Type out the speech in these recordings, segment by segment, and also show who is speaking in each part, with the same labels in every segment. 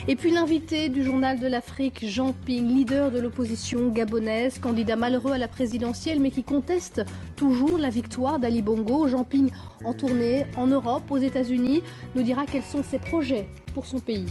Speaker 1: Et puis l'invité du Journal de l'Afrique, Jean Ping, leader de l'opposition gabonaise, candidat malheureux à la présidentielle, mais qui conteste toujours la victoire d'Ali Bongo. Jean Ping, en tournée en Europe, aux États-Unis, nous dira quels sont ses projets pour son pays.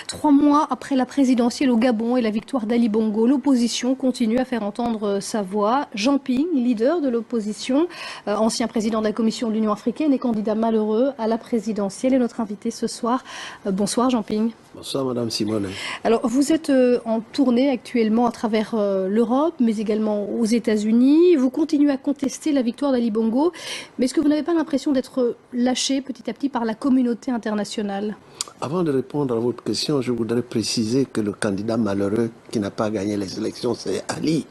Speaker 1: 3 mois après la présidentielle au Gabon et la victoire d'Ali Bongo, l'opposition continue à faire entendre sa voix. Jean Ping, leader de l'opposition, ancien président de la Commission de l'Union africaine et candidat malheureux à la présidentielle, est notre invité ce soir. Bonsoir Jean Ping.
Speaker 2: Bonsoir Madame Simone.
Speaker 1: Alors vous êtes en tournée actuellement à travers l'Europe, mais également aux États-Unis. Vous continuez à contester la victoire d'Ali Bongo, mais est-ce que vous n'avez pas l'impression d'être lâché petit à petit par la communauté internationale ?
Speaker 2: Avant de répondre à votre question, je voudrais préciser que le candidat malheureux qui n'a pas gagné les élections, c'est Ali.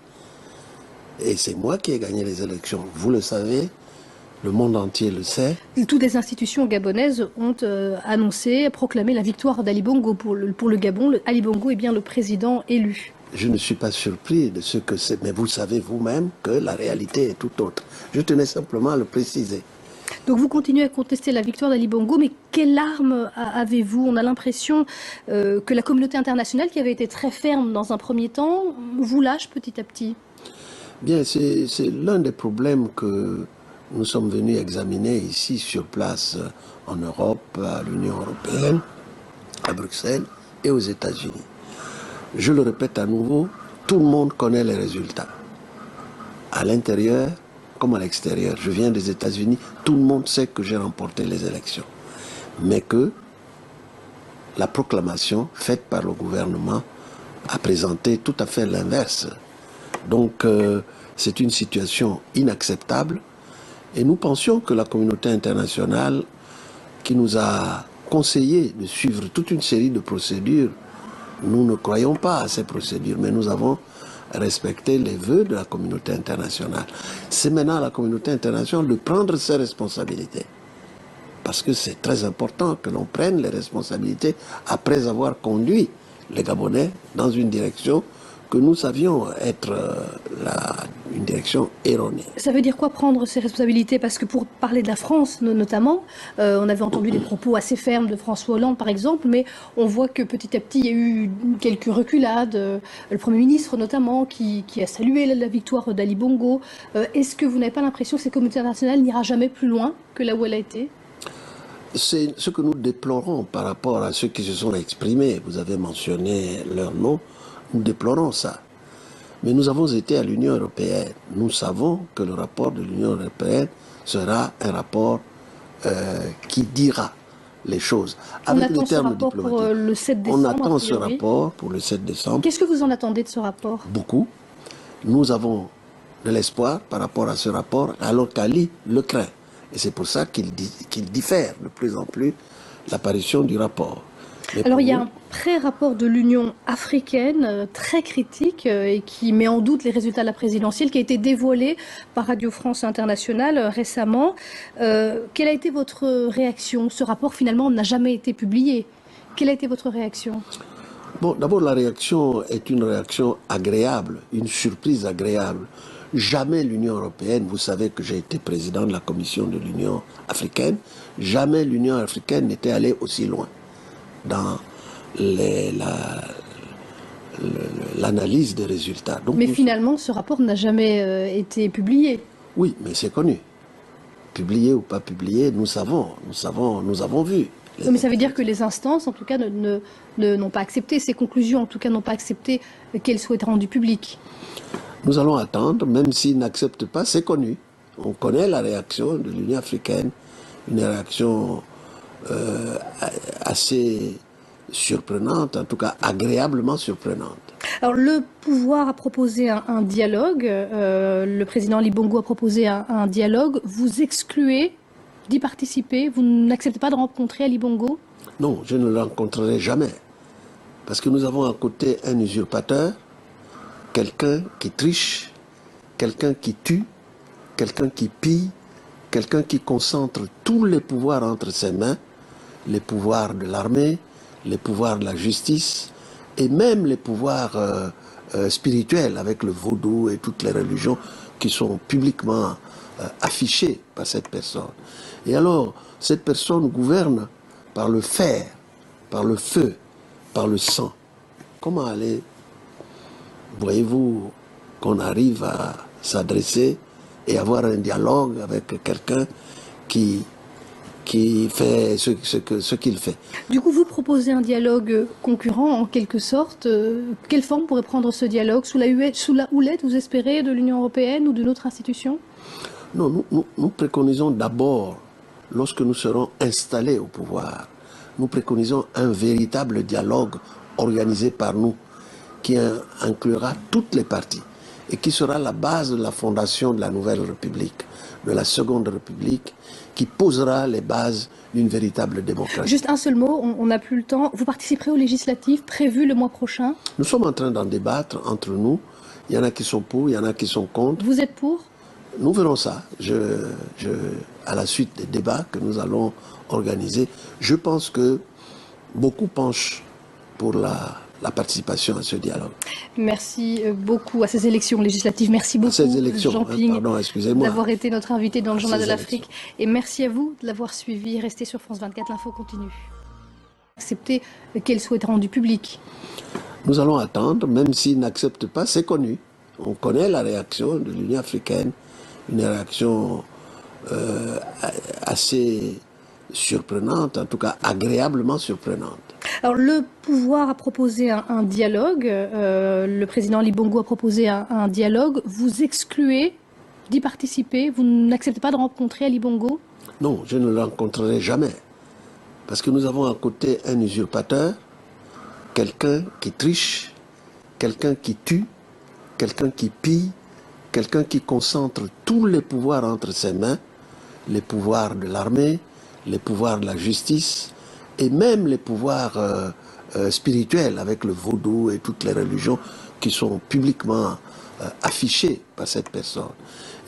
Speaker 2: Et c'est moi qui ai gagné les élections. Vous le savez, le monde entier le sait.
Speaker 1: Toutes les institutions gabonaises ont annoncé, proclamé la victoire d'Ali Bongo pour le Gabon. Ali Bongo est bien le président élu.
Speaker 2: Je ne suis pas surpris de ce que c'est, mais vous savez vous-même que la réalité est tout autre. Je tenais simplement à le préciser.
Speaker 1: Donc vous continuez à contester la victoire d'Ali Bongo, mais quelle arme avez-vous? On a l'impression que la communauté internationale, qui avait été très ferme dans un premier temps, vous lâche petit à petit.
Speaker 2: Bien, c'est l'un des problèmes que nous sommes venus examiner ici sur place en Europe, à l'Union européenne, à Bruxelles et aux États-Unis. Je le répète à nouveau, tout le monde connaît les résultats. À l'intérieur comme à l'extérieur. Je viens des États-Unis, tout le monde sait que j'ai remporté les élections. Mais que la proclamation faite par le gouvernement a présenté tout à fait l'inverse. Donc c'est une situation inacceptable et nous pensions que la communauté internationale qui nous a conseillé de suivre toute une série de procédures, nous ne croyons pas à ces procédures, mais nous avons respecter les vœux de la communauté internationale. C'est maintenant à la communauté internationale de prendre ses responsabilités. Parce que c'est très important que l'on prenne les responsabilités après avoir conduit les Gabonais dans une direction que nous savions être une direction erronée.
Speaker 1: Ça veut dire quoi prendre ses responsabilités? Parce que pour parler de la France notamment, on avait entendu des propos assez fermes de François Hollande par exemple, mais on voit que petit à petit il y a eu quelques reculades, le Premier ministre notamment qui a salué la victoire d'Ali Bongo. Est-ce que vous n'avez pas l'impression que cette communauté internationale n'ira jamais plus loin que là où elle a été?
Speaker 2: C'est ce que nous déplorons par rapport à ceux qui se sont exprimés. Vous avez mentionné leur nom. Nous déplorons ça. Mais nous avons été à l'Union européenne. Nous savons que le rapport de l'Union européenne sera un rapport qui dira les choses. Avec des termes diplomatiques.
Speaker 1: Pour le 7 décembre,
Speaker 2: on attend ce rapport pour le 7 décembre.
Speaker 1: Qu'est-ce que vous en attendez de ce rapport?
Speaker 2: Beaucoup. Nous avons de l'espoir par rapport à ce rapport, alors qu'Ali le craint. Et c'est pour ça qu'il diffère de plus en plus l'apparition du rapport. Mais
Speaker 1: alors il y a un pré-rapport de l'Union africaine très critique et qui met en doute les résultats de la présidentielle qui a été dévoilé par Radio France Internationale récemment. Quelle a été votre réaction? Ce rapport finalement n'a jamais été publié. Quelle a été votre réaction?
Speaker 2: Bon, d'abord la réaction est une réaction agréable, une surprise agréable. Jamais l'Union européenne, vous savez que j'ai été président de la Commission de l'Union africaine, jamais l'Union africaine n'était allée aussi loin dans l'analyse des résultats. Donc,
Speaker 1: mais finalement, ce rapport n'a jamais été publié.
Speaker 2: Oui, mais c'est connu. Publié ou pas publié, nous avons vu.
Speaker 1: Mais ça veut dire que les instances, en tout cas, n'ont pas accepté, ces conclusions, en tout cas, n'ont pas accepté qu'elles soient rendues publiques.
Speaker 2: Nous allons attendre, même s'ils n'acceptent pas, c'est connu. On connaît la réaction de l'Union africaine, une réaction assez surprenante, en tout cas agréablement surprenante.
Speaker 1: Alors le pouvoir a proposé un dialogue, le président Ali Bongo a proposé un dialogue, vous excluez d'y participer, vous n'acceptez pas de rencontrer Ali Bongo?
Speaker 2: Non, je ne le rencontrerai jamais, parce que nous avons à côté un usurpateur, quelqu'un qui triche, quelqu'un qui tue, quelqu'un qui pille, quelqu'un qui concentre tous les pouvoirs entre ses mains, les pouvoirs de l'armée, les pouvoirs de la justice et même les pouvoirs spirituels avec le vaudou et toutes les religions qui sont publiquement affichées par cette personne. Et alors, cette personne gouverne par le fer, par le feu, par le sang. Comment aller, voyez-vous, qu'on arrive à s'adresser et avoir un dialogue avec quelqu'un qui fait ce qu'il fait.
Speaker 1: Du coup, vous proposez un dialogue concurrent en quelque sorte. Quelle forme pourrait prendre ce dialogue? Sous la houlette, vous espérez, de l'Union européenne ou d'une autre institution?
Speaker 2: Non, nous préconisons d'abord, lorsque nous serons installés au pouvoir, nous préconisons un véritable dialogue organisé par nous, qui inclura toutes les parties et qui sera la base de la fondation de la Nouvelle République, de la Seconde République, qui posera les bases d'une véritable démocratie.
Speaker 1: Juste un seul mot, on n'a plus le temps. Vous participerez aux législatives prévues le mois prochain?
Speaker 2: Nous sommes en train d'en débattre entre nous. Il y en a qui sont pour, il y en a qui sont contre.
Speaker 1: Vous êtes pour?
Speaker 2: Nous verrons ça. À la suite des débats que nous allons organiser, je pense que beaucoup penchent pour la participation à ce dialogue.
Speaker 1: Merci beaucoup à ces élections législatives. Merci beaucoup, Jean Ping, d'avoir été notre invité dans le Journal de l'Afrique. Et merci à vous de l'avoir suivi. Restez sur France 24, l'info continue. Accepter qu'elle soit rendue publique.
Speaker 2: Nous allons attendre, même s'ils n'acceptent pas, c'est connu. On connaît la réaction de l'Union africaine, une réaction assez surprenante, en tout cas agréablement surprenante.
Speaker 1: Alors le pouvoir a proposé un dialogue, le président Ali Bongo a proposé un dialogue. Vous excluez d'y participer? Vous n'acceptez pas de rencontrer Ali Bongo?
Speaker 2: Non, je ne le rencontrerai jamais. Parce que nous avons à côté un usurpateur, quelqu'un qui triche, quelqu'un qui tue, quelqu'un qui pille, quelqu'un qui concentre tous les pouvoirs entre ses mains, les pouvoirs de l'armée, les pouvoirs de la justice, et même les pouvoirs spirituels avec le vaudou et toutes les religions qui sont publiquement affichées par cette personne.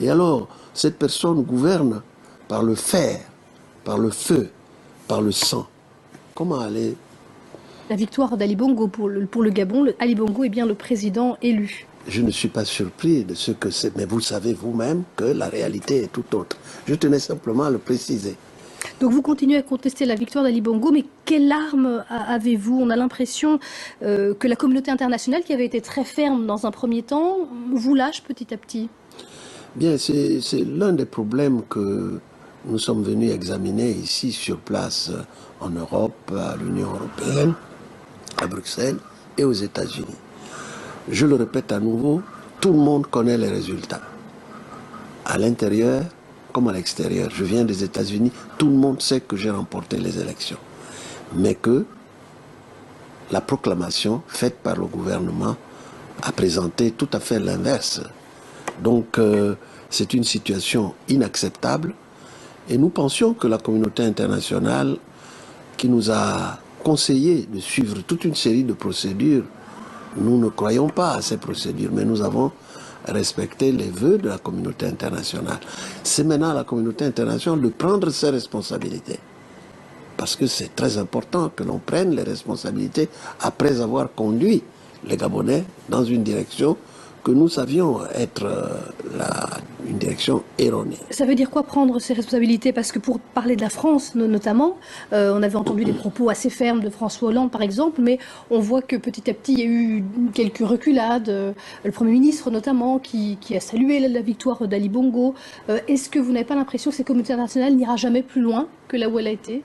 Speaker 2: Et alors, cette personne gouverne par le fer, par le feu, par le sang. Comment aller?
Speaker 1: La victoire d'Ali Bongo pour le Gabon, Ali Bongo est bien le président élu.
Speaker 2: Je ne suis pas surpris de ce que c'est, mais vous savez vous-même que la réalité est tout autre. Je tenais simplement à le préciser.
Speaker 1: Donc vous continuez à contester la victoire d'Ali Bongo, mais quelle arme avez-vous? On a l'impression que la communauté internationale, qui avait été très ferme dans un premier temps, vous lâche petit à petit.
Speaker 2: Bien, c'est l'un des problèmes que nous sommes venus examiner ici sur place en Europe, à l'Union européenne, à Bruxelles et aux États-Unis. Je le répète à nouveau, tout le monde connaît les résultats. À l'intérieur comme à l'extérieur. Je viens des États-Unis, tout le monde sait que j'ai remporté les élections. Mais que la proclamation faite par le gouvernement a présenté tout à fait l'inverse. Donc c'est une situation inacceptable et nous pensions que la communauté internationale qui nous a conseillé de suivre toute une série de procédures, nous ne croyons pas à ces procédures, mais nous avons respecté les vœux de la communauté internationale. C'est maintenant à la communauté internationale de prendre ses responsabilités. Parce que c'est très important que l'on prenne les responsabilités après avoir conduit les Gabonais dans une direction que nous savions être une direction erronée.
Speaker 1: Ça veut dire quoi prendre ses responsabilités? Parce que pour parler de la France notamment, on avait entendu des propos assez fermes de François Hollande par exemple, mais on voit que petit à petit il y a eu quelques reculades, le Premier ministre notamment qui a salué la victoire d'Ali Bongo. Est-ce que vous n'avez pas l'impression que cette communauté internationale n'ira jamais plus loin que là où elle a été?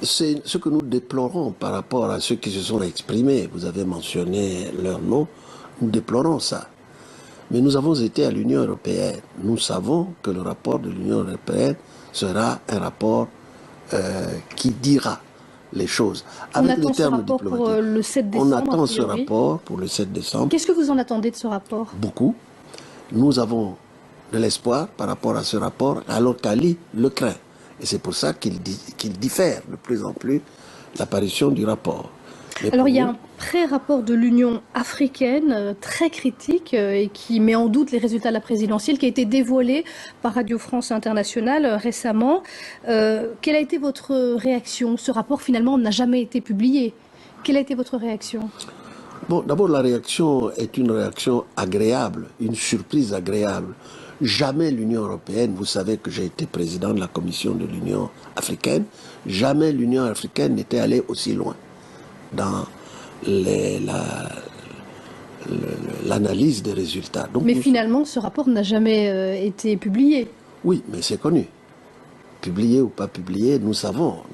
Speaker 2: C'est ce que nous déplorons par rapport à ceux qui se sont exprimés. Vous avez mentionné leur nom. Nous déplorons ça. Mais nous avons été à l'Union européenne. Nous savons que le rapport de l'Union européenne sera un rapport qui dira les choses. Avec les termes diplomatiques.
Speaker 1: Pour le 7 décembre,
Speaker 2: on attend ce rapport pour le 7 décembre.
Speaker 1: Qu'est-ce que vous en attendez de ce rapport?
Speaker 2: Beaucoup. Nous avons de l'espoir par rapport à ce rapport, alors qu'Ali le craint. Et c'est pour ça qu'il diffère de plus en plus l'apparition du rapport. Mais
Speaker 1: alors il y a un pré-rapport de l'Union africaine très critique et qui met en doute les résultats de la présidentielle qui a été dévoilé par Radio France Internationale récemment. Quelle a été votre réaction? Ce rapport finalement n'a jamais été publié. Quelle a été votre réaction?
Speaker 2: Bon, d'abord la réaction est une réaction agréable, une surprise agréable. Jamais l'Union européenne, vous savez que j'ai été président de la commission de l'Union africaine, jamais l'Union africaine n'était allée aussi loin dans l'analyse des résultats. Donc,
Speaker 1: mais finalement, ce rapport n'a jamais été publié.
Speaker 2: Oui, mais c'est connu. Publié ou pas publié, nous avons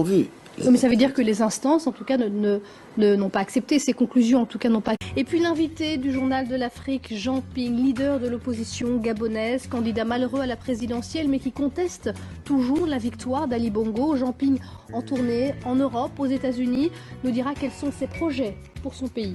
Speaker 2: vu.
Speaker 1: Mais ça veut dire que les instances, en tout cas, n'ont pas accepté ces conclusions, en tout cas n'ont pas. Et puis l'invité du Journal de l'Afrique, Jean Ping, leader de l'opposition gabonaise, candidat malheureux à la présidentielle, mais qui conteste toujours la victoire d'Ali Bongo. Jean Ping, en tournée en Europe, aux États-Unis, nous dira quels sont ses projets pour son pays.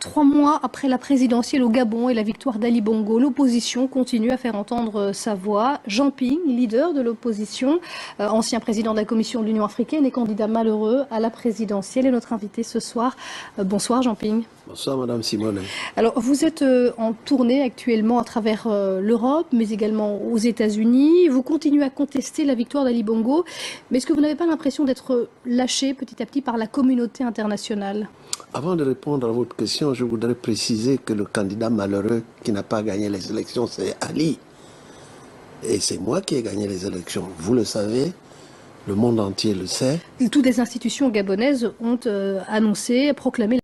Speaker 1: 3 mois après la présidentielle au Gabon et la victoire d'Ali Bongo, l'opposition continue à faire entendre sa voix. Jean Ping, leader de l'opposition, ancien président de la Commission de l'Union africaine et candidat malheureux à la présidentielle, est notre invité ce soir. Bonsoir Jean Ping.
Speaker 2: Bonsoir Madame Simone.
Speaker 1: Alors vous êtes en tournée actuellement à travers l'Europe, mais également aux États-Unis. Vous continuez à contester la victoire d'Ali Bongo, mais est-ce que vous n'avez pas l'impression d'être lâché petit à petit par la communauté internationale?
Speaker 2: Avant de répondre à votre question, je voudrais préciser que le candidat malheureux qui n'a pas gagné les élections, c'est Ali. Et c'est moi qui ai gagné les élections. Vous le savez, le monde entier le sait.
Speaker 1: Toutes les institutions gabonaises ont annoncé, proclamé